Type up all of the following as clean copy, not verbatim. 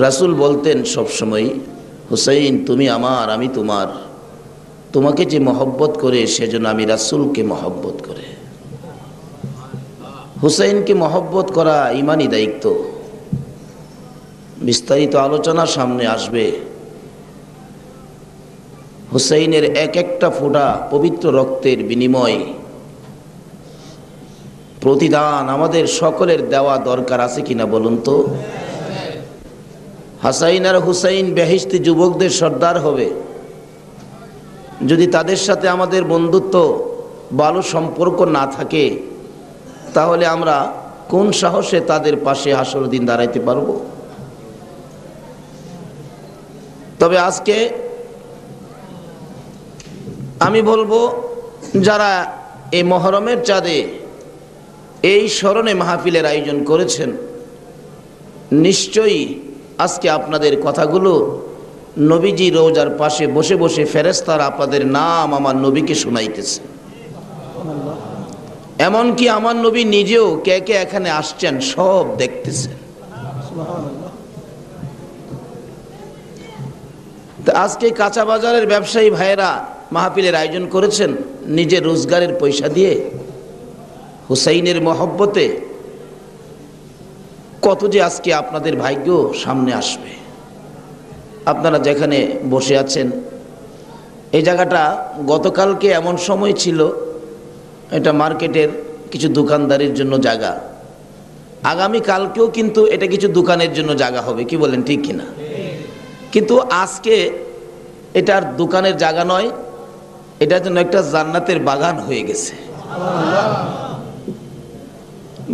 রাসূল বলতেন সব সময়, হুসাইন তুমি আমার, আমি তোমার। তোমাকে যে মহব্বত করে সেজন্য আমি রাসূলকে মহব্বত করে। হুসাইনকে মহব্বত করা ইমানি দায়িত্ব। বিস্তারিত আলোচনা সামনে আসবে। হুসাইনের এক একটা ফোঁটা পবিত্র রক্তের বিনিময় প্রতিদান আমাদের সকলের দেওয়া দরকার আছে কিনা বলুন তো। হাসাইন আর হুসাইন বেহেশতি যুবকদের সর্দার হবে। যদি তাদের সাথে আমাদের বন্ধুত্ব ভালো সম্পর্ক না থাকে, তাহলে আমরা কোন সাহসে তাদের পাশে হাসর দিন দাঁড়াইতে পারব? তবে আজকে আমি বলবো, যারা এই মহরমের চাঁদে এই স্মরণে মাহফিলের আয়োজন করেছেন, নিশ্চয়ই আজকে আপনাদের কথাগুলো নবীজি রোজার পাশে বসে বসে ফেরেশতারা আপনাদের নাম আমার নবীকে শুনাইতেছে। এমনকি আমার নবী নিজেও কে কে এখানে আসছেন সব দেখতেছেন। তো আজকে কাঁচা বাজারের ব্যবসায়ী ভাইয়েরা মাহফিলের আয়োজন করেছেন নিজের রোজগারের পয়সা দিয়ে। হুসাইনের মহব্বতে কত যে আজকে আপনাদের ভাগ্য সামনে আসবে। আপনারা যেখানে বসে আছেন, এই জায়গাটা গতকালকে এমন সময় ছিল, এটা মার্কেটের কিছু দোকানদারির জন্য জায়গা। আগামী কালকেও কিন্তু এটা কিছু দোকানের জন্য জায়গা হবে, কি বলেন ঠিক কিনা? কিন্তু আজকে এটার দোকানের জায়গা নয়, এটার জন্য একটা জান্নাতের বাগান হয়ে গেছে।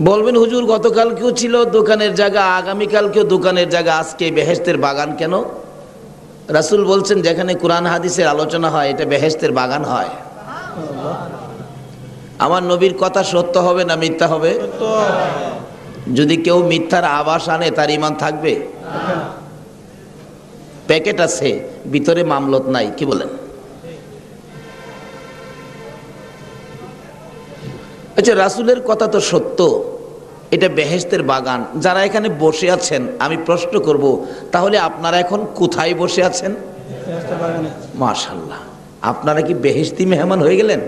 বলবেন হুজুর গতকালকেও ছিল দোকানের জায়গা, আগামীকালকেও দোকানের জায়গা, আজকে বেহেশতের বাগান কেন? রাসূল বলছেন যেখানে কোরআন হাদিসের আলোচনা হয় এটা বেহেশতের বাগান হয়। আমার নবীর কথা সত্য হবে না মিথ্যা হবে? যদি কেউ মিথ্যার আভাস আনে তার ঈমান থাকবে? প্যাকেট আছে, ভিতরে মামলত নাই, কি বলেন? আচ্ছা, রাসূলের কথা তো সত্য, এটা বেহেশতের বাগান। যারা এখানে বসে আছেন আমি প্রশ্ন করব, তাহলে আপনারা এখন কোথায় বসে আছেন? মাশাআল্লাহ, আপনারা কি বেহেশতি মেহমান হয়ে গেলেন?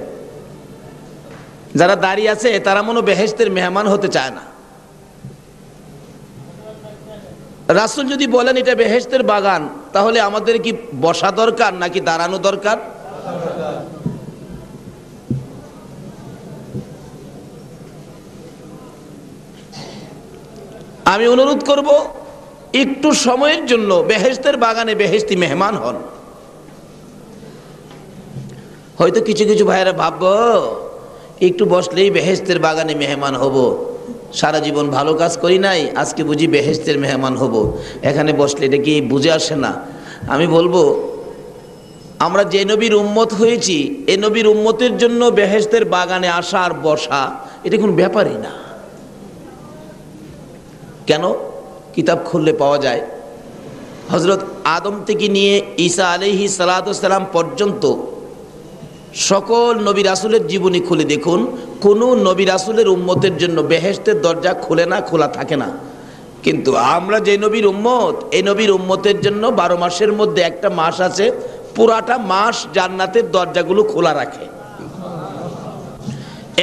যারা দাঁড়িয়ে আছে তারা মনে বেহেশতের মেহমান হতে চায় না। রাসূল যদি বলেন এটা বেহেশতের বাগান, তাহলে আমাদের কি বসা দরকার নাকি দাঁড়ানো দরকার? আমি অনুরোধ করব একটু সময়ের জন্য বেহেশতের বাগানে বেহেশতি মেহমান হন। হয়তো কিছু কিছু ভাইয়েরা ভাববো একটু বসলেই বেহেশতের বাগানে মেহমান হব, সারা জীবন ভালো কাজ করি নাই, আজকে বুঝি বেহেশতের মেহমান হব, এখানে বসলে এটা কি বুঝে আসে না? আমি বলবো, আমরা যে নবীর উম্মত হয়েছি, এই নবীর উম্মতের জন্য বেহেশতের বাগানে আসা আর বসা এটা কোনো ব্যাপারই না। কেন? কিতাব খুললে পাওয়া যায়, হযরত আদম থেকে নিয়ে ঈসা আলাইহিস সালাতু ওয়াস সালাম পর্যন্ত সকল নবী রাসূলের জীবনী খুলে দেখুন, কোনো নবী রাসূলের উম্মতের জন্য বেহেশতের দরজা খুলে না, খোলা থাকে না। কিন্তু আমরা যে নবীর উম্মত, এই নবীর উম্মতের জন্য 12 মাসের মধ্যে একটা মাস আছে, পুরাটা মাস জান্নাতের দরজাগুলো খোলা রাখে।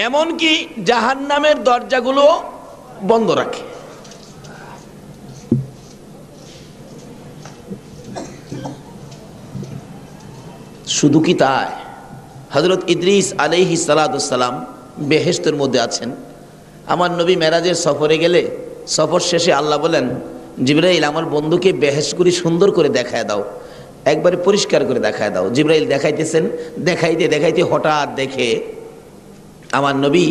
এমনকি জাহান্নামের দরজাগুলো বন্ধ রাখে। শুধু কি তাই? হযরত ইদ্রিস আলাইহিস সালাতু ওয়াস সালাম বেহেশতের মধ্যে আছেন। আমার নবী মেরাজের সফরে গেলে সফর শেষে আল্লাহ বলেন, জিবরাইল আমার বন্ধুকে বেহেশত করে সুন্দর করে দেখায় দাও, একবারে পরিষ্কার করে দেখায় দাও। জিবরাইল দেখাইতেছেন, দেখাইতে দেখাইতে হঠাৎ দেখে আমার নবী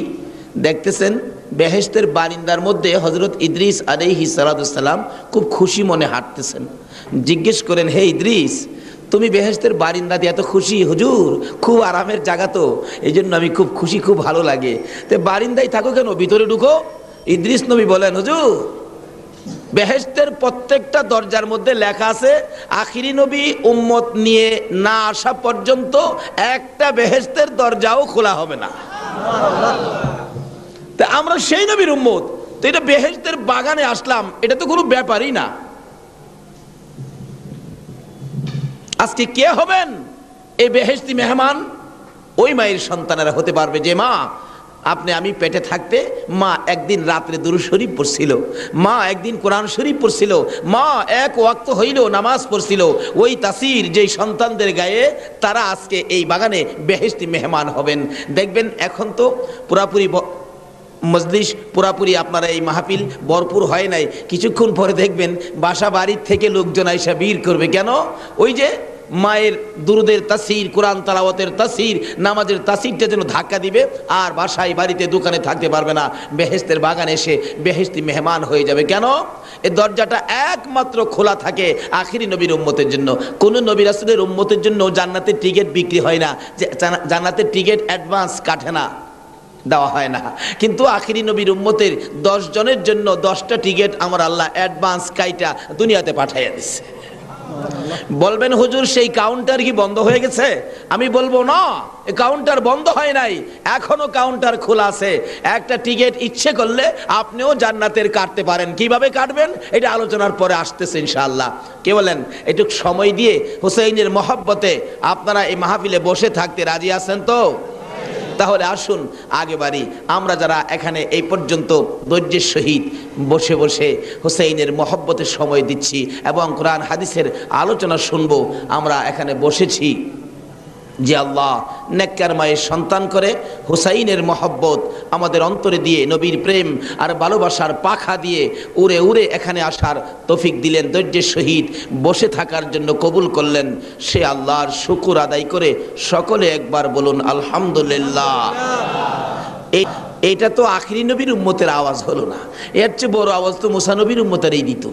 দেখতেছেন বেহেশতের বারিন্দার মধ্যে হযরত ইদ্রিস আলাইহিস সালাতু ওয়াস সালাম খুব খুশি মনে হাঁটতেছেন। জিজ্ঞেস করেন, হে ইদ্রিস, তুমি বেহেশতের বারিন্দাতে এত খুশি? হুজুর খুব আরামের জায়গা তো, এই জন্য আমি খুব খুশি, খুব ভালো লাগে। তো বারিন্দায় থাকো কেন, ভিতরে ঢুকো। ইদ্রিস নবী বলেন, হুজুর বেহেশতের প্রত্যেকটা দরজার মধ্যে লেখা আছে আখিরি নবী উম্মত নিয়ে না আসা পর্যন্ত একটা বেহেশতের দরজাও খোলা হবে না। তা আমরা সেই নবীর উম্মত, তো এটা বেহেশতের বাগানে আসলাম, এটা তো কোনো ব্যাপারই না। আজকে কে হবেন এই বেহেশতি মেহমান? ওই মায়ের সন্তানেরা হতে পারবে যে মা আপনি আমি পেটে থাকতে মা একদিন রাত্রে দুরূদ শরীফ পড়ছিল, মা একদিন কোরআন শরীফ পড়ছিল, মা এক ওয়াক্ত হইল নামাজ পড়ছিল। ওই তাসির যেই সন্তানদের গায়ে, তারা আজকে এই বাগানে বেহেশতি মেহমান হবেন। দেখবেন এখন তো পুরাপুরি মজলিস, পুরাপুরি আপনারা এই মাহফিল ভরপুর হয় নাই, কিছুক্ষণ পরে দেখবেন বাসা বাড়ির থেকে লোকজন আইসা ভিড় করবে। কেন? ওই যে মায়ের দুরুদের তাসির, কোরআন তালাওয়াতের তাসির, নামাজের তাসিরটা যেন ধাক্কা দিবে, আর বাসায় বাড়িতে দোকানে থাকতে পারবে না, বেহেশতের বাগানে এসে বেহেশতি মেহমান হয়ে যাবে। কেন? এই দরজাটা একমাত্র খোলা থাকে আখিরি নবীর উম্মতের জন্য। কোন নবী রাসূলের উম্মতের জন্য জান্নাতের টিকিট বিক্রি হয় না, যে জান্নাতের টিকিট অ্যাডভান্স কাটে না, দেওয়া হয় না। কিন্তু আখিরি নবীর উম্মতের 10 জনের জন্য 10টা টিকিট আমার আল্লাহ অ্যাডভান্স কাইটা দুনিয়াতে পাঠাইয়া দিচ্ছে। বলবেন হুজুর সেই কাউন্টার কি বন্ধ হয়ে গেছে? আমি বলবো না, এই কাউন্টার বন্ধ হয় নাই, এখনো কাউন্টার খোলা আছে। একটা টিকিট ইচ্ছে করলে আপনিও জান্নাতের কাটতে পারেন। কিভাবে কাটবেন এটা আলোচনার পরে আসতেছে ইনশাআল্লাহ। কে বলেন একটু সময় দিয়ে হুসাইনের মহব্বতে আপনারা এই মাহফিলে বসে থাকতে রাজি আছেন তো? তাহলে আসুন আগে বাড়ি। আমরা যারা এখানে এই পর্যন্ত ধৈর্যের সহিত বসে বসে হুসাইনের মহব্বতে সময় দিচ্ছি এবং কোরআন হাদিসের আলোচনা শুনবো, আমরা এখানে বসেছি যে আল্লাহ নেককার মায়ের সন্তান করে হুসাইনের মহব্বত আমাদের অন্তরে দিয়ে, নবীর প্রেম আর ভালোবাসার পাখা দিয়ে উড়ে উড়ে এখানে আসার তৌফিক দিলেন, ধৈর্যের সহিত বসে থাকার জন্য কবুল করলেন। সে আল্লাহর শুকর আদায় করে সকলে একবার বলুন আলহামদুলিল্লাহ। এইটা তো আখিরি নবীর উম্মতের আওয়াজ হলো না, এর চেয়ে বড় আওয়াজ তো মুসা নবীর উম্মতেরই দিত।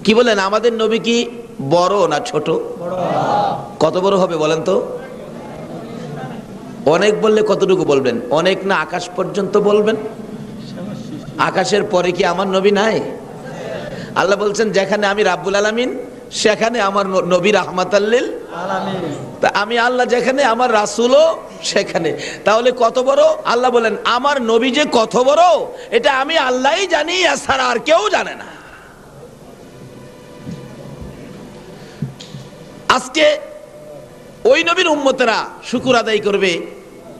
কি বলেন, আমাদের নবী কি বড় না ছোট? কত বড় হবে বলেন তো? অনেক বললে কতটুকু বলবেন? অনেক না আকাশ পর্যন্ত বলবেন? আকাশের পরে কি আমার নবী নাই? আল্লাহ বলছেন যেখানে আমি রাব্বুল আলামিন সেখানে আমার নবী রাহমাতাল লিল আলামিন। তা আমি আল্লাহ যেখানে, আমার রাসূলও সেখানে। তাহলে কত বড়? আল্লাহ বলেন আমার নবী যে কত বড় এটা আমি আল্লাহই জানি, এছাড়া আর কেউ জানে না। আজকে ওই নবীর উম্মতেরা শুকর আদায় করবে,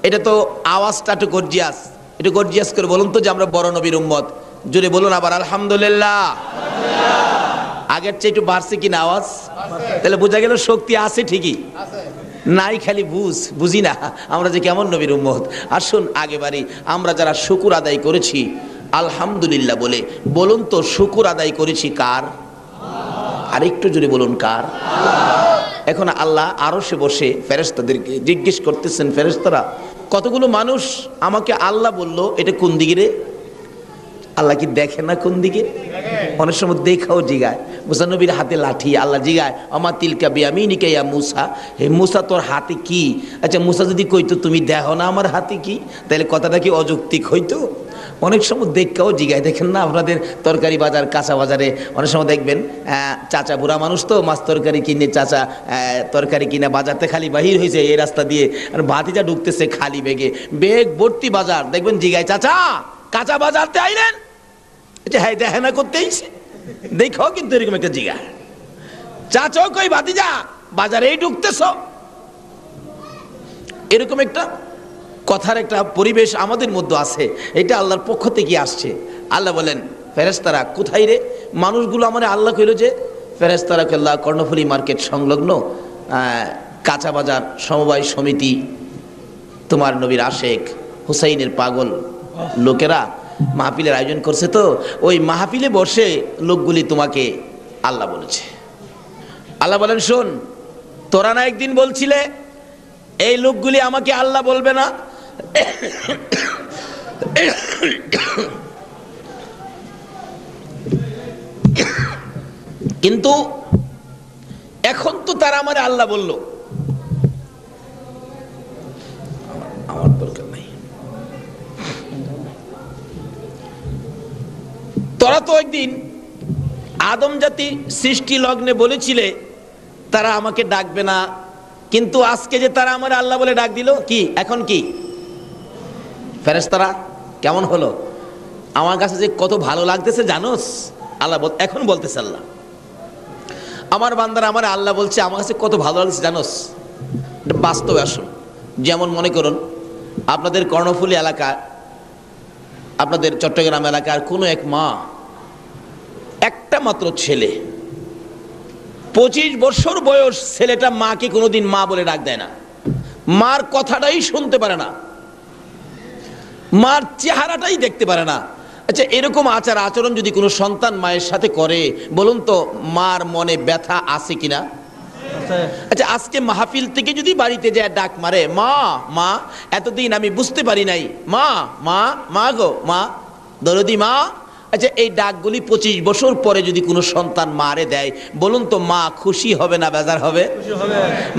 এটা তো আওয়াজটা একটু গর্জিয়াস, একটু গর্জিয়াস করে বলুন তো যে আমরা বড় নবীর উম্মত। জোরে বলুন আবার আলহামদুলিল্লাহ। আগের চেয়ে একটু বাড়ছে কিনা আওয়াজ? তাহলে বোঝা গেল শক্তি আছে ঠিকই, নাই খালি বুঝি না আমরা যে কেমন নবীর উম্মত। আসুন আগে বাড়ি। আমরা যারা শুকর আদায় করেছি আলহামদুলিল্লাহ বলে, বলুন তো শুকর আদায় করেছি কার? আর একটু জোরে বলুন কার? এখন আল্লাহ আরশে বসে ফেরেশতাদেরকে জিজ্ঞেস করতেছেন, ফেরেশতারা কতগুলো মানুষ আমাকে আল্লাহ বলল, এটা কোন দিকে রে? আল্লাহ কি দেখে না কোন দিকে? অনেক সময় দেখাও জিগায়। মুসা নবীর হাতে লাঠি, আল্লাহ জিগায় আমা তিলকা বিয়ামিনিকা ইয়া মুসা, হে মুসা তোর হাতে কি? আচ্ছা মুসা যদি কইতো তুমি দেখো না আমার হাতে কি, তাহলে কথাটা কি অযৌক্তিক হইতো? অনেক সময় দেখাও জিগায়। দেখেন না আপনাদের তরকারি বাজার, কাঁচা বাজারে অনেক সময় দেখবেন চাচা বুড়া মানুষ তো মাছ তরকারি কিনে, চাচা তরকারি কিনে বাজারতে খালি বাহির হয়েছে এই রাস্তা দিয়ে, আর ভাতিজা ঢুকতেছে খালি বেগে, বেগ ভর্তি বাজার, দেখবেন জিগায় চাচা কাঁচা বাজারতে আইলেন? হ্যাঁ দেখে না করতেইছে, দেখো কিন্তু এরকম একটা জিগা চাচা কই ভাতিজা বাজারেই ঢুকতেছ, এরকম একটা কথার একটা পরিবেশ আমাদের মধ্যে আছে। এটা আল্লাহর পক্ষ থেকে আসছে। আল্লাহ বলেন ফেরেশতারা কোথায় রে? মানুষগুলো আমার আল্লাহ কইল যে ফেরেশতারা আল্লাহ কর্ণফুলী মার্কেট সংলগ্ন কাঁচা বাজার সমবায় সমিতি, তোমার নবীর আশেক হুসাইনের পাগল লোকেরা মাহফিলের আয়োজন করছে, তো ওই মাহফিলে বসে লোকগুলি তোমাকে আল্লাহ বলেছে। আল্লাহ বলেন শোন, তোরা না একদিন বলছিলে এই লোকগুলি আমাকে আল্লাহ বলবে না? কিন্তু এখন তো তারা আমার আল্লাহ বলল। আমার দরকার নাই। তোরা তো একদিন আদম জাতি সৃষ্টি লগ্নে বলেছিলে তারা আমাকে ডাকবে না, কিন্তু আজকে যে তারা আমার আল্লাহ বলে ডাক দিল, কি এখন কি? ফেরেশতারা কেমন হলো? আমার কাছে যে কত ভালো লাগতেছে জানোস? আল্লাহ এখন বলতেছে, আল্লাহ আমার বান্দারা আমার আল্লাহ বলছে আমার কাছে কত ভালো লাগছে জানোস। এটা বাস্তবে আসুন। যেমন মনে করুন আপনাদের কর্ণফুলী এলাকা, আপনাদের চট্টগ্রাম এলাকার কোনো এক মা, একটা মাত্র ছেলে, 25 বছর বয়স ছেলেটা মাকে কোনোদিন মা বলে ডাক দেয় না, মার কথাটাই শুনতে পারে না, মার চেহারাটাই দেখতে পারে না। আচ্ছা, এরকম আচার আচরণ যদি কোনো সন্তান মায়ের সাথে করে, বলুন তো মার মনে ব্যথা আছে কিনা? আচ্ছা, আজকে মাহফিল থেকে যদি বাড়িতে যায় ডাক মারে, মা মা, এতদিন আমি বুঝতে পারি নাই, মা মা মা গো মা, দরদি মা। আচ্ছা, এই ডাকগুলি 25 বছর পরে যদি কোনো সন্তান মারে দেয়, বলুন তো মা খুশি হবে না বেজার হবে?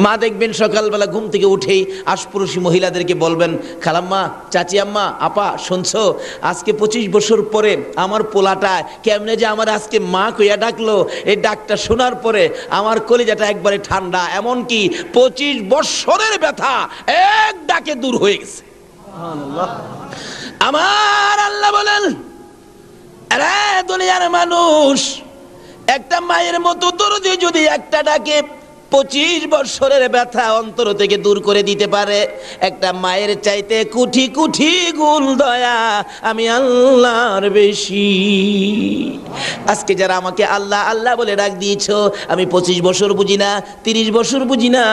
মা দেখবেন সকালবেলা ঘুম থেকে উঠেই আশপুরুষী মহিলাদেরকে বলবেন, খালাম্মা, চাচি আম্মা, আপা, শুনছো আজকে 25 বছর পরে আমার পোলাটা কেমনে যে আমার আজকে মা কইয়া ডাকলো, এই ডাকটা শোনার পরে আমার কলিজাটা একবারে ঠান্ডা, এমনকি 25 বছরের ব্যথা এক ডাকে দূর হয়ে গেছে। আমার আল্লাহ বলেন, আরে দুনিয়ার মানুষ, একটা মায়ের মতো দরদি যদি একটা ডাকে 25 বছরের ব্যথা অন্তর থেকে দূর করে দিতে পারে, একটা মায়ের চাইতে কোটি কোটি গুণ দয়া আমি আল্লাহর বেশি। আজকে যারা আমাকে আল্লাহ আল্লাহ বলে ডাক দিয়েছো, আমি 25 বছর বুঝি না, 30 বছর বুঝি না,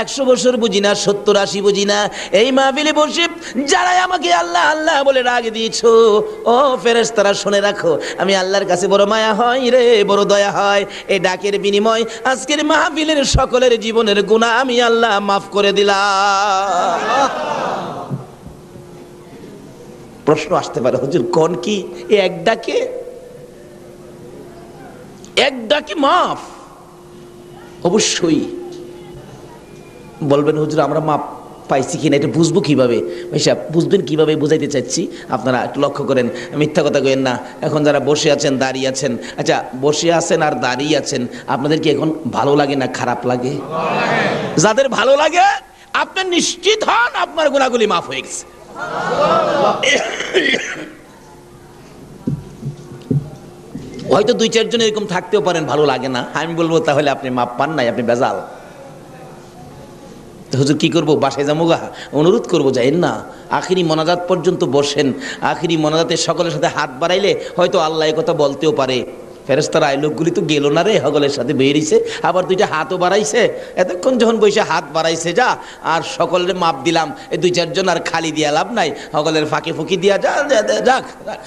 100 বছর বুঝি না, 70-80 বুঝি না, এই মাহফিলে বসে যারা আমাকে আল্লাহ আল্লাহ বলে ডাক দিয়েছো, ও ফেরেশতারা শুনে রাখো, আমি আল্লাহর কাছে বড় মায়া হয় রে, বড় দয়া হয়। এই ডাকের বিনিময় আজকের মাহফিলের সকলের জীবনের গুনাহ আমি আল্লাহ মাফ করে দিলাম। প্রশ্ন আসতে পারে, হুজুর কোন কি এক ডাকে, এক ডাকে মাফ? অবশ্যই বলবেন, হুজুর আমরা মাপ পাইছি কিনা এটা বুঝবো কিভাবে? ভাইসা বুঝবেন কিভাবে বুঝাইতে চাচ্ছি, আপনারা একটু লক্ষ্য করেন, মিথ্যা কথা কইেন না। এখন যারা বসে আছেন, দাঁড়িয়ে আছেন, আচ্ছা বসে আছেন আর দাঁড়িয়ে আছেন, আপনাদের কি এখন ভালো লাগে না খারাপ লাগে? যাদের ভালো লাগে আপনি নিশ্চিত হন আপনার গুনাহগুলি মাফ হয়ে গেছে। হয়তো 2-4 জন এরকম থাকতেও পারেন ভালো লাগে না, আমি বলবো তাহলে আপনি মাপ পান নাই, আপনি বেজাল। হুজুর কি করবো, বাসায় যাবো গা? অনুরোধ করবো যাইন না, আখিরি মোনাজাত পর্যন্ত বসেন। আখিরি মোনাজাতে সকলের সাথে হাত বাড়াইলে হয়তো আল্লাহ এই কথা বলতেও পারে, ফেরেশতারা এই লোকগুলি তো গেল না রে, সকলের সাথে বেরিয়েছে, আবার 2টা হাতও বাড়াইছে, এতক্ষণ যখন বসে হাত বাড়াইছে যা, আর সকলের মাপ দিলাম, এই 2-4 জন আর খালি দিয়া লাভ নাই, সকলের ফাঁকি ফুঁকি দিয়া যা, যাক রাখ।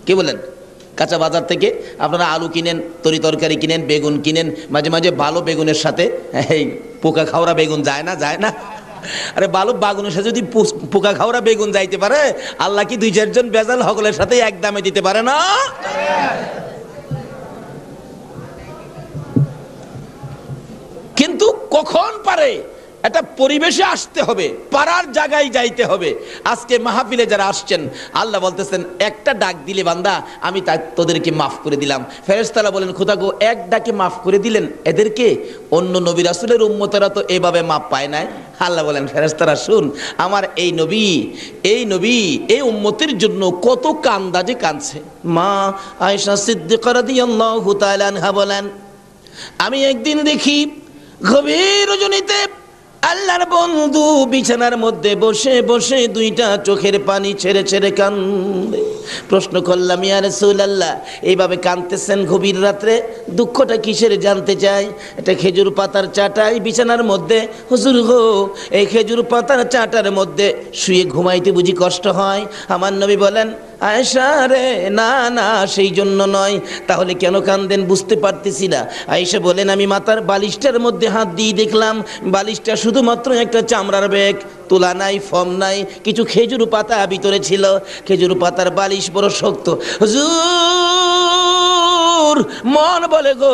কি বলেন? কাঁচা বাজার থেকে আপনারা আলু কিনেন, তরি তরকারি কিনেন, বেগুন কিনেন, মাঝে মাঝে ভালো বেগুনের সাথে এই পোকা খাওয়া বেগুন যায় না? যায় না? আরে ভালো বাগুনের সাথে যদি পোকা খাওয়া বেগুন যাইতে পারে, আল্লাহ কি 2-4 জন বেজাল সকলের সাথে এক দামে দিতে পারে না? কিন্তু কখন পারে? একটা পরিবেশে আসতে হবে, পাড়ার জায়গায় যাইতে হবে। আজকে মাহফিলে যারা আসছেন, আল্লাহ বলতেছেন একটা ডাক দিলে বান্দা আমি তোদেরকে মাফ করে দিলাম। ফেরেশতারা বলেন, খোদা গো এক ডাকে মাফ করে দিলেন এদেরকে, অন্য নবী রাসূলের উম্মতেরা তো এভাবে মাফ পায় নাই। আল্লাহ বলেন, ফেরেশতারা শুন, আমার এই নবী এই উম্মতের জন্য কত কান্দা যে কাঁদছে। মা আয়েশা সিদ্দিকা রাদিয়াল্লাহু তাআলা আনহা বলেন, আমি একদিন দেখি গভীর রজনীতে আল্লাহর বন্ধু বিছানার মধ্যে বসে বসে 2টা চোখের পানি ছেড়ে ছেড়ে কান্দে। প্রশ্ন করলাম, ইয়া রাসূলুল্লাহ এইভাবে কাঁদতেছেন গভীর রাত্রে, দুঃখটা কিসের জানতে চাই। এটা খেজুর পাতার চাটাই বিছানার মধ্যে। হুজুর গো এই খেজুর পাতার চাটার মধ্যে শুয়ে ঘুমাইতে বুঝি কষ্ট হয়? আমার নবী বলেন, আয়েশা রে না না সেই জন্য নয়। তাহলে কেন কান্দেন বুঝতে পারতেছি না। আয়েশা বলেন, আমি মাথার বালিশটার মধ্যে হাত দিয়ে দেখলাম বালিশটা শুধুমাত্র একটা চামড়ার ব্যাগ, তোলা নাই, ফর্ম নাই, কিছু খেজুর পাতা ভিতরে ছিল। খেজুর পাতার বালিশ বড় শক্ত। হুজুর মন বলে গো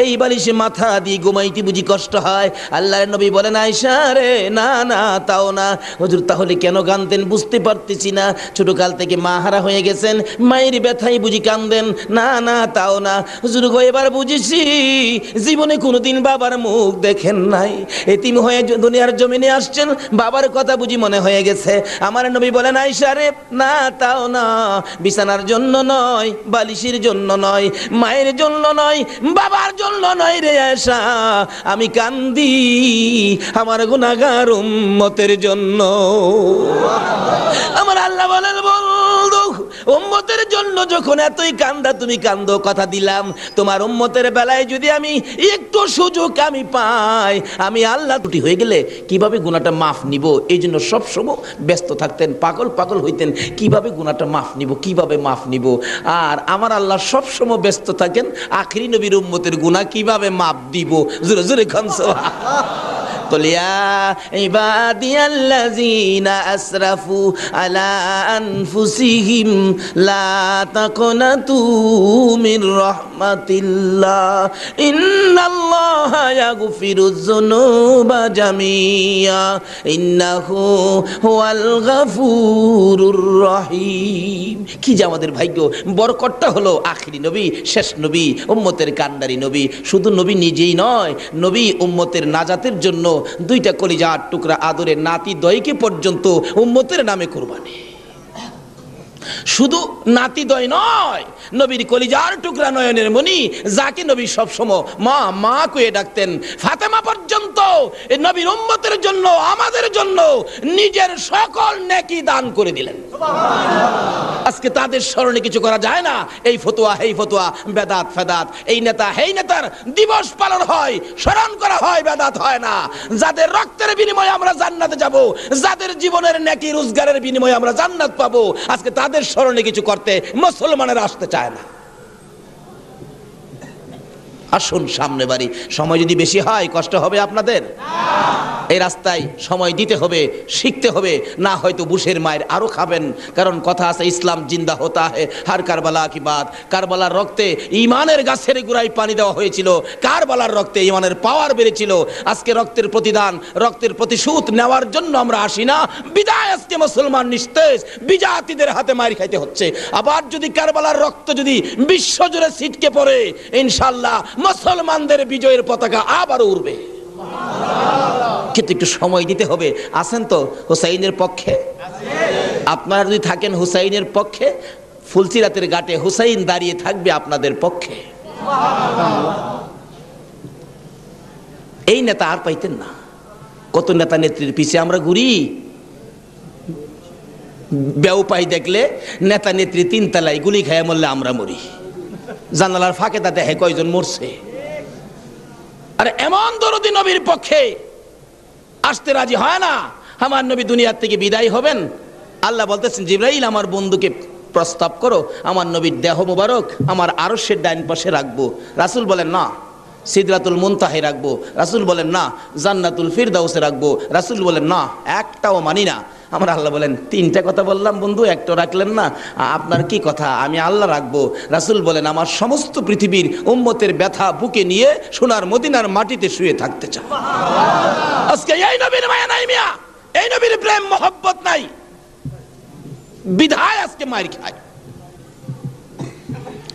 এই বালিশে মাথা দিয়ে ঘুমাইতে বুঝি কষ্ট হয়? আল্লাহর নবী বলেন, আয়েশা রে না না তাও না। হুজুর তাহলে কেন কাঁদেন বুঝতে পারতেছি না। ছোটকাল থেকে মা হারা হয়ে গেছেন, মায়ের ব্যথাই বুঝি কাঁদেন? না না তাও না। হুজুর গো এবার বুঝেছি, জীবনে কোনোদিন বাবার মুখ দেখেন নাই, এতিম হয়ে দুনিয়ার জমিনে আসছেন, বাবার কথা বুঝি মনে হয়ে গেছে। আমার নবী বলেন, আয়েশা রে না তাও না, বিছানার জন্য নয়, বালিশের জন্য নয়, মায়ের ভাইয়ের জন্য নয়, বাবার জন্য নয় রে আয়েশা, আমি কান্দি আমার গুনাহগার উম্মতের জন্য। আমার আল্লাহ বলেন, বন্ধু উম্মতের জন্য যখন এতই কান্দা, তুমি কান্দো, কথা দিলাম তোমার উম্মতের বেলায় যদি আমি একটু সুযোগ আমি পাই, আমি আল্লাহ ত্রুটি হয়ে গেলে কিভাবে গুনাহটা মাফ নিব, এই জন্য সবসময় ব্যস্ত থাকতেন, পাগল পাগল হইতেন, কিভাবে গুনাহটা মাফ নিব, কিভাবে মাফ নিব। আর আমার আল্লাহ সবসময় ব্যস্ত থাকেন আখিরি নবীর উম্মতের গুনাহ কিভাবে মাফ দিব। জোরে জোরে খান সুবহানাল্লাহ। قل يا عبادي الذين أسرفوا على أنفسهم لا تقنطوا من رحمة الله إن الله يغفر الذنوب جميعا إنه هو الغفور الرحيم। কি যে আমাদের ভাগ্য, বরকতটা হলো আখিরি নবী, শেষ নবী, উম্মতের কান্ডারি নবী। শুধু নবী নিজেই নয়, নবী উম্মতের নাজাতের জন্য দুইটা কলিজার টুকরা আদরের নাতি দয়কে পর্যন্ত উম্মতের নামে কুরবানি। শুধু নাতি দয় নয়, নবীর কলিজার টুকরা নয়নের মণি, যাকে নবী সবসময় মা মা কয়ে ডাকতেন, ফাতেমা পর্যন্ত এই নবীর উম্মতের জন্য, আমাদের জন্য নিজের সকল নেকি দান করে দিলেন। আজকে তাদের স্মরণে কিছু করা যায় না, এই ফতোয়া এই ফতোয়া, বেদাত ফেদাত, এই নেতা এই নেতার দিবস পালন হয়, স্মরণ করা হয়, বেদাত হয় না। যাদের রক্তের বিনিময়ে আমরা জান্নাতে যাব, যাদের জীবনের নেকি রোজগারের বিনিময়ে আমরা জান্নাত পাবো, আজকে তাদের স্মরণে কিছু করতে মুসলমানেরা আসতে চায় না। আসুন সামনে বাড়ি, সময় যদি বেশি হয় কষ্ট হবে আপনাদের? এই রাস্তায় সময় দিতে হবে, শিখতে হবে, না হয়তো বুশের মায়ের আরো খাবেন। কারণ কথা আছে, ইসলাম জিন্দা হতা হে হার কারবালা কি বাত। কারবালার রক্তে ইমানের গাছের গোড়ায় পানি দেওয়া হয়েছিল, কারবালার রক্তে ইমানের পাওয়ার বেড়েছিল। আজকে রক্তের প্রতিদান, রক্তের প্রতিশোধ নেওয়ার জন্য আমরা আসি না, বিদায় আজকে মুসলমান নিস্তেজ বিজাতিদের হাতে মার খাইতে হচ্ছে। আবার যদি কারবালার রক্ত যদি বিশ্বজুড়ে ছিটকে পড়ে, ইনশাআল্লাহ মুসলমানদের বিজয়ের পতাকা আবারও উড়বে। কিন্তু একটু সময় দিতে হবে। আছেন তো হুসাইনের পক্ষে? আপনারা যদি থাকেন হুসাইনের পক্ষে, ফুলসিরাতের ঘাটে হুসাইন দাঁড়িয়ে থাকবে আপনাদের পক্ষে। এই নেতা আর পাইতেন না। কত নেতা নেত্রীর পিছে আমরা ঘুরি, বেউপাই দেখলে নেতা নেত্রী তিনতলায় গুলি খায় মরলে আমরা মরি, জানালার ফাঁকে তা দেখে কয়জন মরছে। আর এমন দরদি নবীর পক্ষে আসতে রাজি হয় না। আমার নবী দুনিয়ার থেকে বিদায় হবেন, আল্লাহ বলতেছেন, জিবরাইল আমার বন্ধুকে প্রস্তাব করো, আমার নবীর দেহ মোবারক আমার আরশের ডাইন পাশে রাখবো। রাসূল বলেন না, সিদরাতুল মুনতাহে রাখবো। রাসূল বলেন না, জান্নাতুল ফিরদাউসে রাখবো। রাসূল বলেন না, একটাও মানি না। আমার আল্লাহ বলেন, তিনটা কথা বললাম বন্ধু, একটা রাখলেন না, আপনার কি কথা? আমি আল্লাহ রাখবো। রাসূল বলেন, আমার সমস্ত পৃথিবীর উম্মতের ব্যথা বুকে নিয়ে সোনার মদিনার মাটিতে শুয়ে থাকতে চাই। আজকে এই নবীর মায়া নাই মিয়া, এই নবীর প্রেম মহব্বত নাই, বিধায় আজকে মার খায়।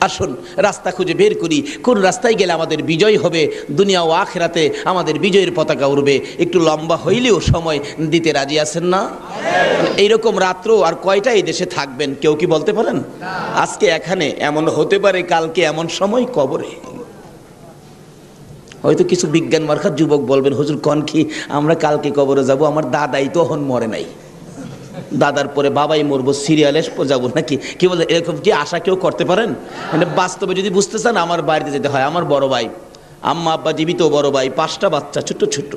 আসুন রাস্তা খুঁজে বের করি, কোন রাস্তায় গেলে আমাদের বিজয় হবে, দুনিয়া ও আখিরাতে আমাদের বিজয়ের পতাকা উড়বে। একটু লম্বা হইলেও সময় দিতে রাজি আছেন না? এইরকম রাত্র আর কয়টা এই দেশে থাকবেন কেউ কি বলতে পারেন? আজকে এখানে এমন হতে পারে, কালকে এমন সময় কবরে। হয়তো কিছু বিজ্ঞান মার্কার যুবক বলবেন, হুজুর কোন কি আমরা কালকে কবরে যাব? আমার দাদাই তো এখন মরে নাই, দাদার পরে বাবাই মরবো, সিরিয়ালে যাবো নাকি? কি বলে, এরকম কি আশা কেউ করতে পারেন? মানে বাস্তবে যদি বুঝতে চান, আমার বাড়িতে যেতে হয়। আমার বড় ভাই, আম্মা আব্বা জীবিত, বড় ভাই, 5টা বাচ্চা, ছোট্ট ছোট্ট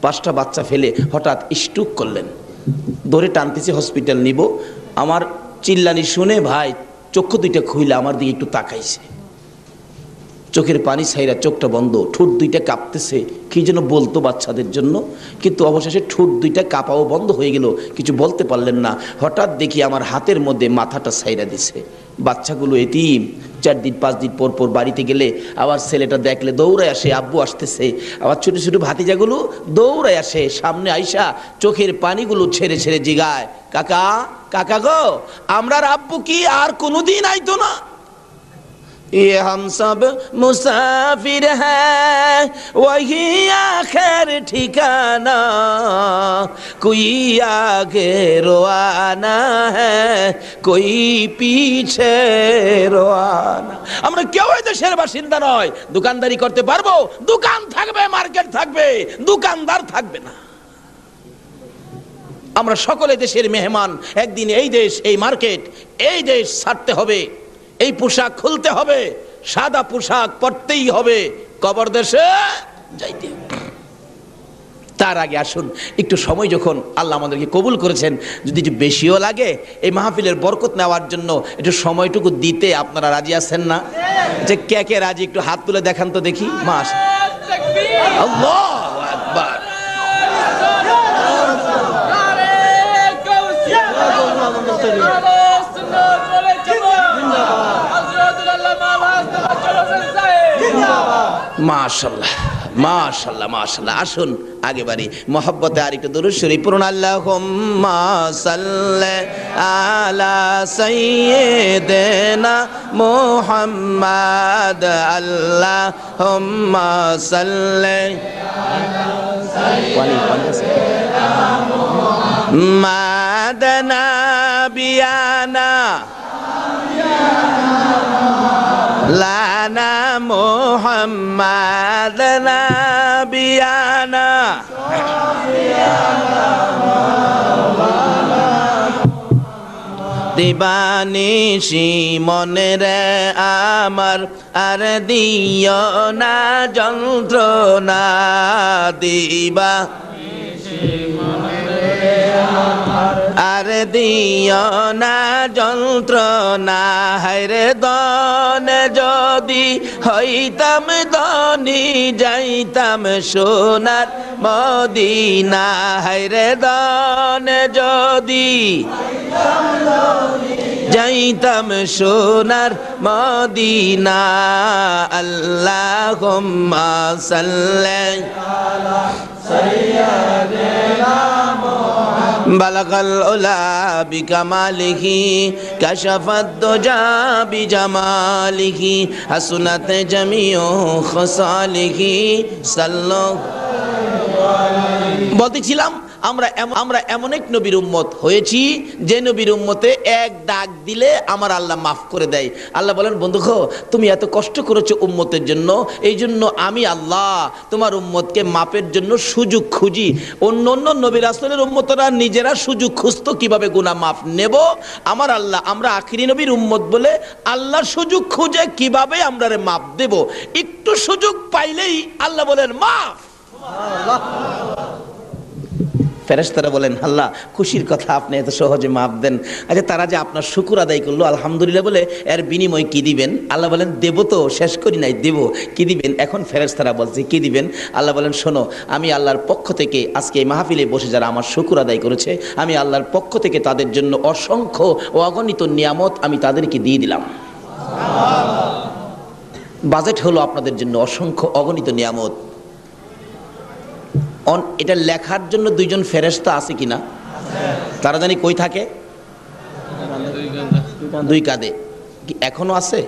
5টা বাচ্চা ফেলে হঠাৎ স্ট্রোক করলেন। ধরে টানতেছি হসপিটাল নিব। আমার চিল্লানি শুনে ভাই চক্ষু দুইটা খুইলে আমার দিকে একটু তাকাইছে, চোখের পানি ছাইরা চোখটা বন্ধ, ঠোঁট দুইটা কাঁপতেছে, কি যেন বলতো বাচ্চাদের জন্য, কিন্তু অবশেষে ঠোঁট দুইটা কাঁপাও বন্ধ হয়ে গেল, কিছু বলতে পারলেন না। হঠাৎ দেখি আমার হাতের মধ্যে মাথাটা ছাইরা দিছে। বাচ্চাগুলো এতিম, 4 দিন 5 দিন পর পর বাড়িতে গেলে আবার ছেলেটা দেখলে দৌড়ায় আসে, আব্বু আসতেছে। আবার ছোট ছোট ভাতিজাগুলো দৌড়ায় আসে, সামনে আইসা চোখের পানিগুলো ছেড়ে ছেড়ে জিগায়, কাকা কাকা গো, আমরার আব্বু কি আর কোনোদিন আইতো না? ये हम सब मुसाफिर हैं, वही आखिर ठिकाना, कोई आगे रोआना है, कोई पीछे रोआना। আমরা কেউ এই দেশের বাসিন্দা নয়। দোকানদারি করতে পারবো, দোকান থাকবে, মার্কেট থাকবে, দোকানদার থাকবে না। আমরা সকলে দেশের মেহমান। একদিন এই দেশ, এই মার্কেট, এই দেশ ছাড়তে হবে, এই পোশাক খুলতে হবে, সাদা পোশাক পরতেই হবে, কবর দেশে যাইতে হবে। তার আগে আসুন একটু সময়, যখন আল্লাহ আমাদেরকে কবুল করেছেন, যদি একটু বেশিও লাগে এই মাহফিলের বরকত নেওয়ার জন্য একটু সময়টুকু দিতে আপনারা রাজি আছেন না? যে কে কে রাজি একটু হাত তুলে দেখান তো দেখি। মাস আল্লাহু আকবার। মাশাআল্লাহ মাশাআল্লাহ মাশাআল্লাহ। আসুন আগে বাড়ি মহব্বতে আর একটু দুরূদ শরীফ পড়ুন। আল্লাহুম্মা সাল্লি আলা সাইয়্যিদিনা মুহাম্মাদ। আল্লাহুম্মা সাল্লি আলা সাইয়্যিদিনা মুহাম্মাদ নাবিয়ানা লানা মুহাম্মাদ নাবিয়ানা। দিবানিশি মনে রে আমার আর দিও না যন্ত্রণা। দিবা আর দিও না যন্ত্রণা। হায়রে দন যদি হইতাম ধনী, যাইতাম সোনার মদিনা। হায়রে দন যদি যাইতাম সোনার মদিনা। আল্লাহুম্মা সাল্লি আলা সাইয়্যিদিনা বালাগাল উলা বিকামালিহি কাশাফাদ দুজা বিজামালিহি হাসুনাত জামিউ খাসালিহি সাল্লাল্লাহু আলাইহি। বলতেছিলাম আমরা এমন এক নবীর উম্মত হয়েছি যে নবীর উম্মতে এক ডাক দিলে আমার আল্লাহ মাফ করে দেয়। আল্লাহ বলেন, বন্ধুগো তুমি এত কষ্ট করেছো উম্মতের জন্য, এই জন্য আমি আল্লাহ তোমার উম্মতকে মাপের জন্য সুযোগ খুঁজি। অন্য অন্য নবী রাসূলের উম্মতরা নিজেরা সুযোগ খুঁজতো কিভাবে গুনাহ মাফ নেব, আমার আল্লাহ আমরা আখিরি নবীর উম্মত বলে আল্লাহ সুযোগ খুঁজে কিভাবে আমরা মাফ দেব। একটু সুযোগ পাইলেই আল্লাহ বলেন মাফ। ফেরেশতারা বলেন, আল্লাহ খুশির কথা, আপনি এত সহজে মাপ দেন। আচ্ছা তারা যে আপনার শুকর আদায় করলো আলহামদুলিল্লাহ বলে, এর বিনিময় কি দিবেন? আল্লাহ বলেন, দেব তো, শেষ করি নাই, দেব। কি দিবেন? এখন ফেরেশতারা বলছে কি দিবেন? আল্লাহ বলেন, শোনো, আমি আল্লাহর পক্ষ থেকে আজকে এই মাহফিলে বসে যারা আমার শুকর আদায় করেছে, আমি আল্লাহর পক্ষ থেকে তাদের জন্য অসংখ্য ও অগণিত নিয়ামত আমি তাদেরকে দিয়ে দিলাম। বাজেট হলো আপনাদের জন্য অসংখ্য অগণিত নিয়ামত। এটা লেখার জন্য দুইজন ফেরেশতা আছে কিনা? তারা জানি কই থাকে? দুই কাঁধে। কি এখনো আছে?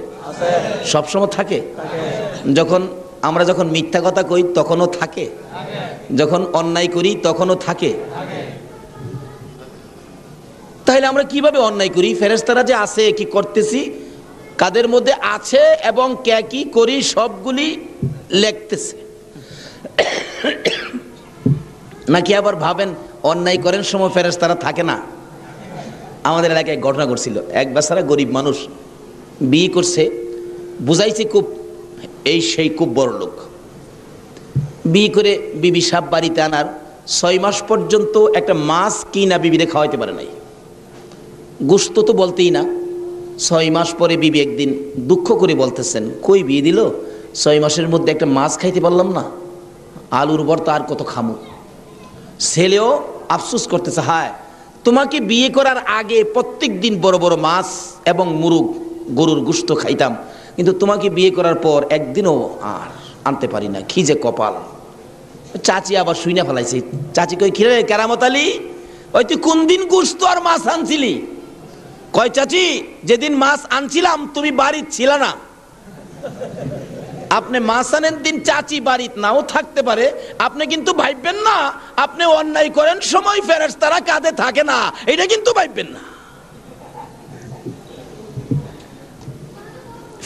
সবসময় থাকে? যখন মিথ্যা কথা কই তখনও থাকে, যখন অন্যায় করি তখনও থাকে। তাহলে আমরা কিভাবে অন্যায় করি? ফেরেশতারা যে আছে, কি করতেছি, কাদের মধ্যে আছে এবং কে কি করি সবগুলি লিখতেছে। নাকি আবার ভাবেন অন্যায় করেন সময় ফেরেশতারা থাকে না? আমাদের এলাকায় ঘটনা ঘটছিল, এক বেচারা গরিব মানুষ বিয়ে করছে, বুঝাইছে খুব, এই সেই খুব বড় লোক। বিয়ে করে বিবি সাহেব বাড়িতে আনার 6 মাস পর্যন্ত একটা মাছ কিনা বিবিরে খাওয়াইতে পারে নাই। গোশত তো বলতেই না। 6 মাস পরে বিবি একদিন দুঃখ করে বলতেছেন, কই বিয়ে দিল, 6 মাসের মধ্যে একটা মাছ খাইতে পারলাম না, আলুর ভর্তা আর কত খামু। ছেলেও আফসোস করতেছে, হায় তোমাকে বিয়ে করার আগে প্রত্যেক দিন বড় বড় মাছ এবং মুরগ গরুর গোশত খাইতাম, কিন্তু তোমাকে বিয়ে করার পর একদিনও আর আনতে পারি না, কি যে কপাল। চাচি আবার শুইনা ফেলাইছে। চাচি কই, কি রে কেরামত আলী, ওই তুই কোন দিন গোশত আর মাছ আনছিলি? কয়, চাচি যেদিন মাছ আনছিলাম তুমি বাড়িতে ছিল না। আপনি মাছ আনেন দিন চাচি বাড়িতে নাও থাকতে পারে, আপনি কিন্তু ভাববেন না আপনি অন্যায় করেন সময় ফেরেশতারা কাঁধে থাকে না, এটা কিন্তু ভাববেন না।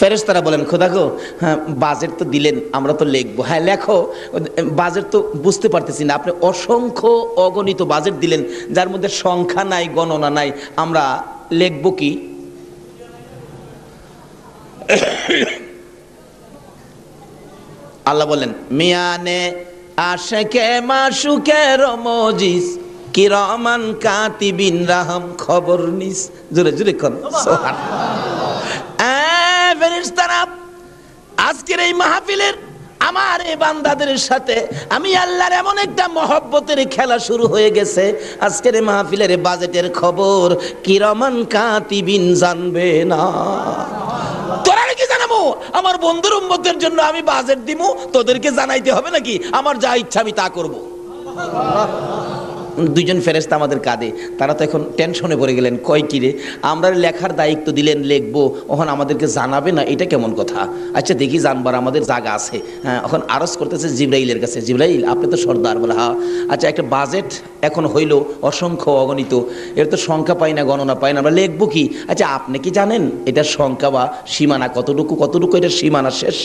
ফেরেশতারা বলেন খোদা গো, হ্যাঁ বাজেট তো দিলেন, আমরা তো লিখবো। হ্যাঁ লেখো, বাজেট তো বুঝতে পারতেছি না, আপনি অসংখ্য অগণিত বাজেট দিলেন যার মধ্যে সংখ্যা নাই, গণনা নাই, আমরা লিখবো কি? আল্লাহ বলেন মিয়ানে আশেকে মাশুকে রমজিস কিরামান কাতিবিন রাহম খবর নিস। জোরে জোরে কোন ফেরেশতারা, আজকের এই মাহফিলের আমার এই বান্দাদের সাথে আমি আল্লাহর এমন একটা মহব্বতের খেলা শুরু হয়ে গেছে। আজকের এই মাহফিলের বাজেটের খবর কিরামান কাতিবিন জানবে না। তোরা কি জানাবো? আমার বন্ধুর উম্মতের জন্য আমি বাজেট দিব, তোদেরকে জানাইতে হবে নাকি? আমার যা ইচ্ছা আমি তা করব। দুইজন ফেরেশতা আমাদের কাঁধে, তারা তো এখন টেনশনে পড়ে গেলেন, কয় কিরে আমরা লেখার দায়িত্ব দিলেন, লিখবো, ওখানে আমাদেরকে জানাবে না, এটা কেমন কথা? আচ্ছা দেখি জানবার আমাদের জায়গা আছে। হ্যাঁ, এখন আরজ করতেছে জিবরাইলের কাছে, জিবরাইল আপনি তো সর্দার। বলে হ্যাঁ। আচ্ছা একটা বাজেট এখন হইল অসংখ্য অগণিত, এর তো সংখ্যা পাই না, গণনা পাই না, আমরা লিখবো কি? আচ্ছা আপনি কি জানেন এটার সংখ্যা বা সীমানা কতটুকু, কতটুকু এটার সীমানা শেষ?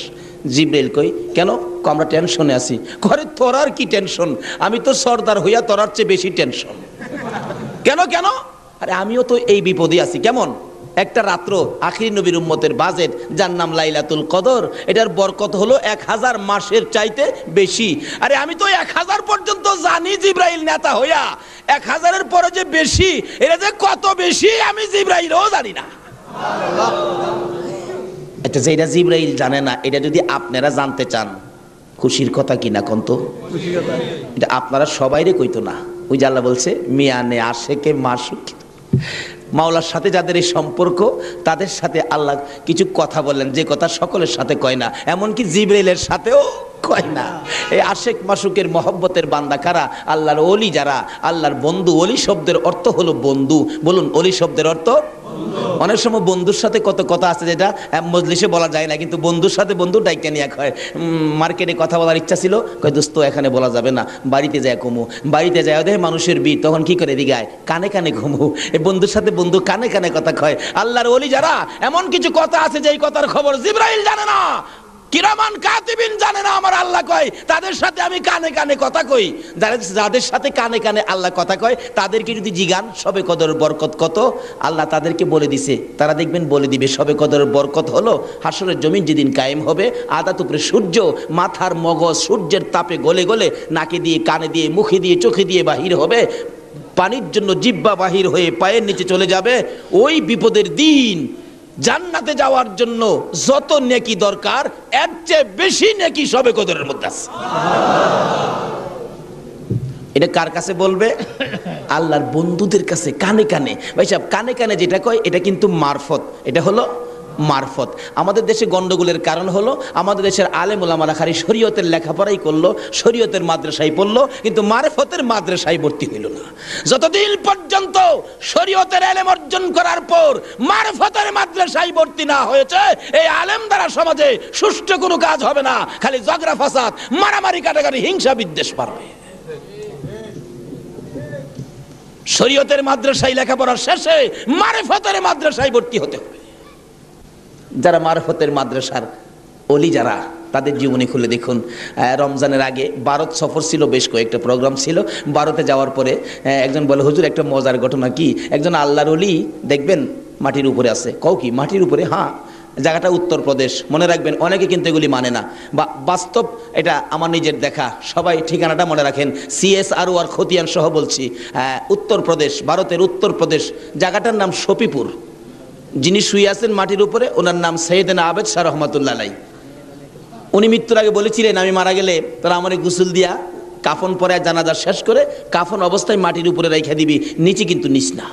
জিবরাইল কই কেন? আমরা টেনশনে আছি। করে তোর আর কি টেনশন, আমি তো সর্দার হইয়া তোর চেয়ে বেশি টেনশন। কেন কেন? আরে আমিও তো এই বিপদে আছি। কেমন? একটা রাত্র আখিরি নবীর উম্মতের বাজেট, যার নাম লাইলাতুল কদর, এটার বরকত হলো 1000 মাসের চাইতে বেশি। আরে আমি তো 1000 পর্যন্ত জানি জিবরাইল নেতা হইয়া, 1000-এর পরে যে বেশি, এটা যে কত বেশি আমি জিবরাইলও জানি না। এটা যেটা জিবরাইল জানে না, এটা যদি আপনারা জানতে চান খুশির কথা কিনা কন্ত? এটা আপনারা সবাইরে কইতো না। ওই যে আল্লাহ বলছে মিয়ানে আশেকে মাসুক, মাওলার সাথে যাদের এই সম্পর্ক তাদের সাথে আল্লাহ কিছু কথা বললেন, যে কথা সকলের সাথে কয় না, এমনকি জিবরাইলের সাথেও কয় না। এই আশেক মাসুকের মহব্বতের বান্দা কারা? আল্লাহর ওলি যারা, আল্লাহর বন্ধু। ওলি শব্দের অর্থ হলো বন্ধু। বলুন ওলি শব্দের অর্থ। অনেক সময় বন্ধুর সাথে কত কথা আছে যেটা মজলিসে বলা যায় না, কিন্তু বন্ধুর সাথে বন্ধু ডাইকা নিয়ে হয়। মার্কেটে কথা বলার ইচ্ছা ছিল, কয় দোস্ত এখানে বলা যাবে না, বাড়িতে যায় কমু। বাড়িতে যায় দেখে মানুষের ভিড়, তখন কি করে দিগায় কানে কানে ঘুমু। এই বন্ধুর সাথে বন্ধু কানে কানে কথা কয়। আল্লাহর ওলি যারা, এমন কিছু কথা আছে যে এই কথার খবর জিবরাইল জানে না, কিরামান কাতিবিন জানে না, আমার আল্লাহ কয় তাদের সাথে আমি কানে কানে কথা কই। যাদের সাথে কানে কানে আল্লাহ কথা কয় তাদেরকে যদি জিগান সবে কদরের বরকত কত, আল্লাহ তাদেরকে বলে দিছে, তারা দেখবেন বলে দিবে সবে কদরের বরকত হলো হাসরের জমিন যেদিন কায়েম হবে, আদাত উপরে সূর্য, মাথার মগজ সূর্যের তাপে গলে গলে নাকে দিয়ে, কানে দিয়ে, মুখে দিয়ে, চোখে দিয়ে বাহির হবে, পানির জন্য জিহ্বা বাহির হয়ে পায়ের নিচে চলে যাবে। ওই বিপদের দিন জান্নাতে যাওয়ার জন্য যত নেকি দরকার এর চেয়ে বেশি নেকি সবে কদরের মধ্যে আছে। এটা কার কাছে বলবে? আল্লাহর বন্ধুদের কাছে, কানে কানে। ভাই সাহেব কানে কানে যেটা কয় এটা কিন্তু মারফত, এটা হলো মারফত। আমাদের দেশে গন্ডগোলের কারণ হলো আমাদের দেশের আলেম ওলামারা খালি শরীয়তের লেখাপড়াই করলো, শরীয়তের মাদ্রাসায় পড়লো, কিন্তু মারফতের মাদ্রাসায় ভর্তি হইল না। যতদিন পর্যন্ত শরীয়তের ইলম অর্জন করার পর মারফতের মাদ্রাসায় ভর্তি না হয়েছে, এই আলেম দ্বারা সমাজে সুষ্ঠু কোনো কাজ হবে না, খালি ঝগড়া ফাসাদ, মারামারি, কাটাকাটি, হিংসা বিদ্বেষ পারবে। শরীয়তের মাদ্রাসায় লেখাপড়ার শেষে মারফতের মাদ্রাসায় ভর্তি হতে হবে। যারা মারফতের মাদ্রাসার ওলি যারা, তাদের জীবনী খুলে দেখুন। রমজানের আগে ভারত সফর ছিল, বেশ কয়েকটা প্রোগ্রাম ছিল। ভারতে যাওয়ার পরে একজন বলে হুজুর একটা মজার ঘটনা কি, একজন আল্লাহর ওলি দেখবেন মাটির উপরে আছে। কও কি মাটির উপরে? হ্যাঁ, জায়গাটা উত্তরপ্রদেশ। মনে রাখবেন অনেকে কিন্তু এগুলি মানে না, বা বাস্তব এটা আমার নিজের দেখা। সবাই ঠিকানাটা মনে রাখেন, CSR আর খতিয়ান সহ বলছি। উত্তরপ্রদেশ, ভারতের উত্তরপ্রদেশ, জায়গাটার নাম শফিপুর। যিনি শুয়ে আছেন মাটির উপরে ওনার নাম সৈয়দনা আবেদ শাহ রহমাতুল্লাহ আলাইহি। উনি মৃত্যুর আগে বলেছিলেন আমি মারা গেলে তোরা আমারে গোসল দিয়া কাফন পরে জানাজা শেষ করে কাফন অবস্থায় মাটির উপরে রেখে দিবি, নিচে কিন্তু নিস না।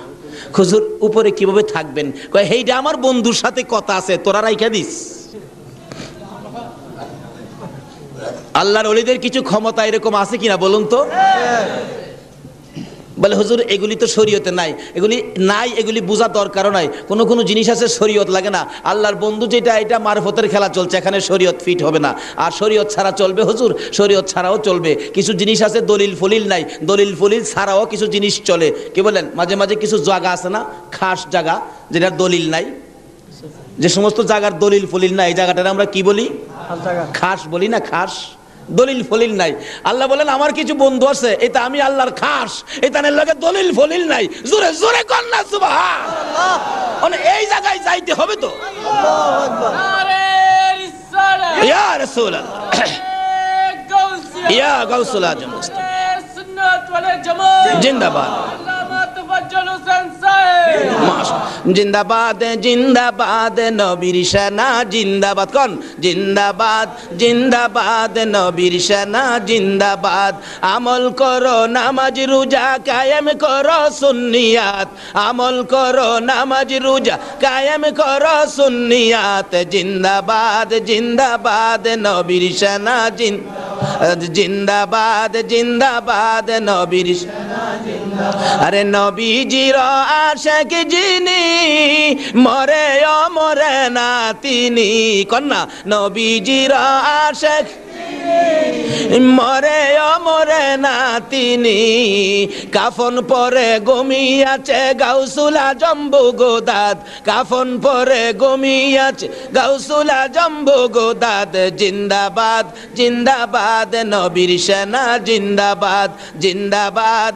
হুজুর উপরে কিভাবে থাকবেন? কয় হেইটা আমার বন্ধুর সাথে কথা আছে, তোরা রাইখা দিস। আল্লাহর ওলিদের কিছু ক্ষমতা এরকম আছে কিনা বলুন তো? বলে হুজুর এগুলি তো শরীয়তে নাই, এগুলি নাই, এগুলি বোঝা দরকারও নাই। কোনো কোনো জিনিস আছে শরীয়ত লাগে না। আল্লাহর বন্ধু যেটা, এটা মারফতের খেলা চলছে, এখানে শরীয়ত ফিট হবে না। আর শরীয়ত ছাড়া চলবে হুজুর? শরীয়ত ছাড়াও চলবে। কিছু জিনিস আছে দলিল ফলিল নাই, দলিল ফলিল ছাড়াও কিছু জিনিস চলে। কি বলেন? মাঝে মাঝে কিছু জায়গা আছে না, খাস জায়গা যেটা দলিল নাই, যে সমস্ত জায়গার দলিল ফলিল নাই, এই জায়গাটার আমরা কি বলি? খাস বলি না, খাস। দলিল ফলিল নাই। আল্লাহ বলেন আমার কিছু বন্ধু আছে, এটা আমি আল্লাহর খাস, এটা লাগে দলিল ফলিল নাই। জোরে জোরে কর না সুবহানাল্লাহ। মানে এই জায়গায় যাইতে হবে তো। ইয়া রাসূলুল্লাহ, ইয়া গাউসুল আজম জিন্দাবাদ, জিন্দাবাদ জিন্দাবাদ নবীর সেনা জিন্দাবাদ। কোন জিন্দাবাদ জিন্দাবাদ নবীর সেনা জিন্দাবাদ। আমল করো নামাজ রোজা কায়েম করো সুন্নিয়াত, আমল করো নামাজ রোজা কায়েম করো সুন্নিয়াত। জিন্দাবাদ জিন্দাবাদ নবীর সেনা জিন্দাবাদ জিন্দাবাদ নবীর সেনা জিন্দাবাদ। আরে নবীজির আশিক যিনি মরে ও মরে না তিনি। কন্যা নবীজির আশিক মরে ও মরে না তিনি। কাফন পরে ঘুমিয়াছে গাউসুল আজম বগদাদ, কাফন পরে ঘুমিয়াছে গাউসুল আজম বগদাদ। জিন্দাবাদ জিন্দাবাদ নবীর সেনা জিন্দাবাদ জিন্দাবাদ।